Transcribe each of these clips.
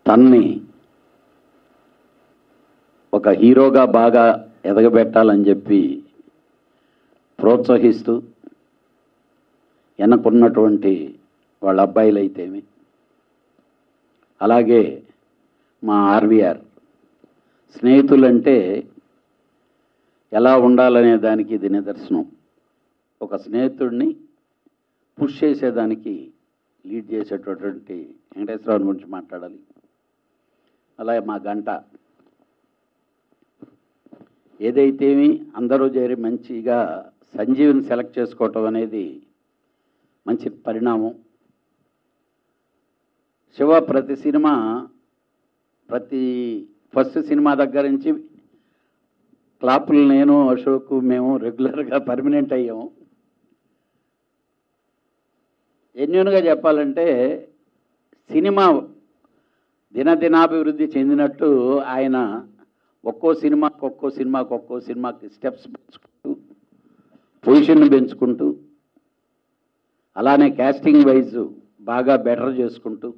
తన్ని ఒక హీరోగా బాగా ఎదగబెట్టాలని చెప్పి ప్రోత్సహిస్తూ వెనకున్నటువంటి వాళ్ళ అబ్బాయిలైతేమి, అలాగే మా ఆర్వీఆర్ స్నేహితులంటే ఎలా ఉండాలనే దానికి ఇది నిదర్శనం. ఒక స్నేహితుడిని పుష్ చేసేదానికి లీడ్ చేసేటటువంటి వెంకటేశ్వరరావు గురించి మాట్లాడాలి. అలాగే మా గంట ఏదైతేమి అందరూ చేరి మంచిగా సంజీవిని సెలెక్ట్ చేసుకోవటం అనేది మంచి పరిణామం. శివ ప్రతి సినిమా ఫస్ట్ సినిమా దగ్గర నుంచి క్లాపులు నేను అశోక్ మేము రెగ్యులర్గా పర్మనెంట్ అయ్యాము. జెన్యూన్గా చెప్పాలంటే సినిమా దినదినాభివృద్ధి చెందినట్టు ఆయన ఒక్కో సినిమాకి స్టెప్స్ పెంచుకుంటూ పొజిషన్ పెంచుకుంటూ అలానే క్యాస్టింగ్ వైజ్ బాగా బెటర్ చేసుకుంటూ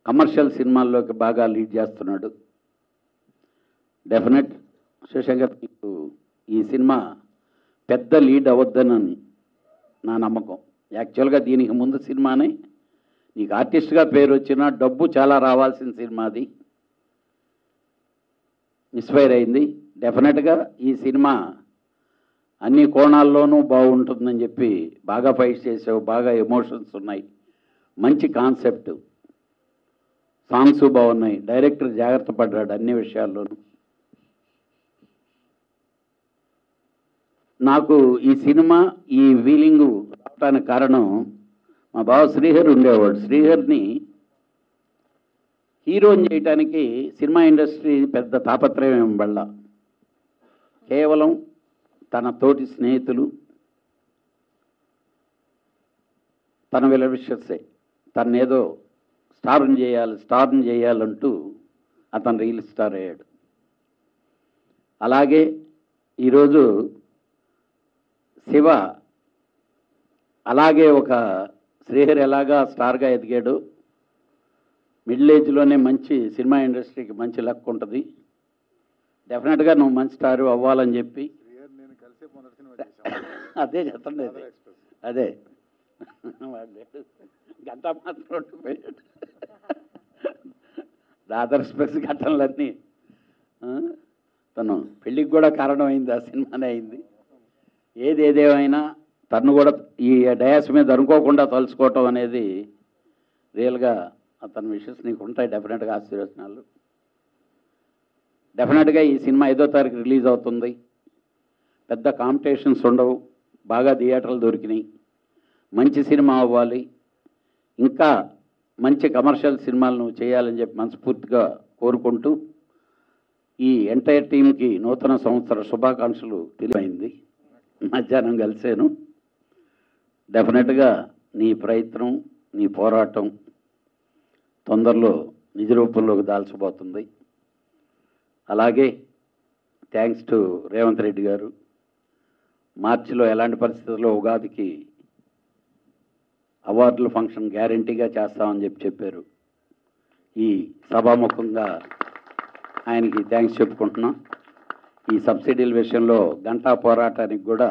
కమర్షియల్ సినిమాల్లోకి బాగా లీడ్ చేస్తున్నాడు. డెఫినెట్ శివశంకర్ మీకు ఈ సినిమా పెద్ద లీడ్ అవద్దని నా నమ్మకం. యాక్చువల్గా దీనికి ముందు సినిమానే నీకు ఆర్టిస్ట్గా పేరు వచ్చినా డబ్బు చాలా రావాల్సిన సినిమా అది మిస్ఫైర్ అయింది. డెఫినెట్గా ఈ సినిమా అన్ని కోణాల్లోనూ బాగుంటుందని చెప్పి బాగా ఫైట్ చేసావు, బాగా ఎమోషన్స్ ఉన్నాయి, మంచి కాన్సెప్ట్, సాంగ్స్ బాగున్నాయి, డైరెక్టర్ జాగ్రత్త పడ్డాడు అన్ని విషయాల్లోనూ. నాకు ఈ సినిమా ఈ ఫీలింగు రావడానికి కారణం మా బావ శ్రీహర్ ఉండేవాడు. శ్రీహర్ని హీరోని చేయటానికి సినిమా ఇండస్ట్రీ పెద్ద తాపత్రయం ఏం వల్ల కేవలం తన తోటి స్నేహితులు తన వెలవిషర్సే తనేదో స్టార్ని చేయాలంటూ అతను రియల్ స్టార్ అయ్యాడు. అలాగే ఈరోజు శివ అలాగే ఒక శ్రీహరి ఎలాగా స్టార్గా ఎదిగాడు, మిడిల్ ఏజ్లోనే మంచి సినిమా ఇండస్ట్రీకి మంచి లక్ ఉంటుంది. డెఫినెట్గా నువ్వు మంచి స్టార్ అవ్వాలని చెప్పి అదే చెప్తండి. అదే గంట మాత్రం పోయాడు దాదర్ స్పెక్స్ ఘటనలన్నీ తను పెళ్ళికి కూడా కారణమైంది, ఆ సినిమానే అయింది. ఏదేమైనా తను కూడా ఈ డయాస్ మీద అనుకోకుండా తలుచుకోవటం అనేది రియల్గా అతని విషయస్ నీకు ఉంటాయి. డెఫినెట్గా ఆశీర్వచనాలు. డెఫినెట్గా ఈ సినిమా 5వ తారీఖు రిలీజ్ అవుతుంది. పెద్ద కాంపిటీషన్స్ ఉండవు, బాగా థియేటర్లు దొరికినాయి, మంచి సినిమా అవ్వాలి, ఇంకా మంచి కమర్షియల్ సినిమాలు నువ్వు చేయాలని చెప్పి మనస్ఫూర్తిగా కోరుకుంటూ ఈ ఎంటైర్ టీంకి నూతన సంవత్సర శుభాకాంక్షలు తెలియమైంది. మధ్యాహ్నం కలిసాను. డెఫినెట్గా నీ ప్రయత్నం, నీ పోరాటం తొందరలో నిజ రూపంలోకి దాల్చబోతుంది. అలాగే థ్యాంక్స్ టు రేవంత్ రెడ్డి గారు. మార్చిలో ఎలాంటి పరిస్థితుల్లో ఉగాదికి అవార్డుల ఫంక్షన్ గ్యారంటీగా చేస్తామని చెప్పారు. ఈ సభాముఖంగా ఆయనకి థ్యాంక్స్ చెప్పుకుంటున్నాం. ఈ సబ్సిడీల విషయంలో గంటా పోరాటానికి కూడా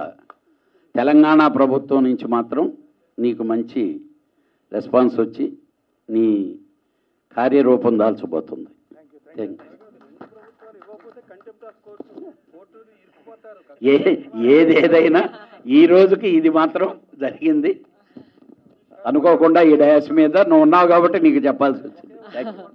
తెలంగాణ ప్రభుత్వం నుంచి మాత్రం నీకు మంచి రెస్పాన్స్ వచ్చి నీ కార్యరూపం దాల్చబోతుంది. ఏదేదైనా ఈ రోజుకి ఇది మాత్రం జరిగింది. అనుకోకుండా ఈ డయాస్ మీద నువ్వు ఉన్నావు కాబట్టి నీకు చెప్పాల్సి వచ్చింది. Thank you.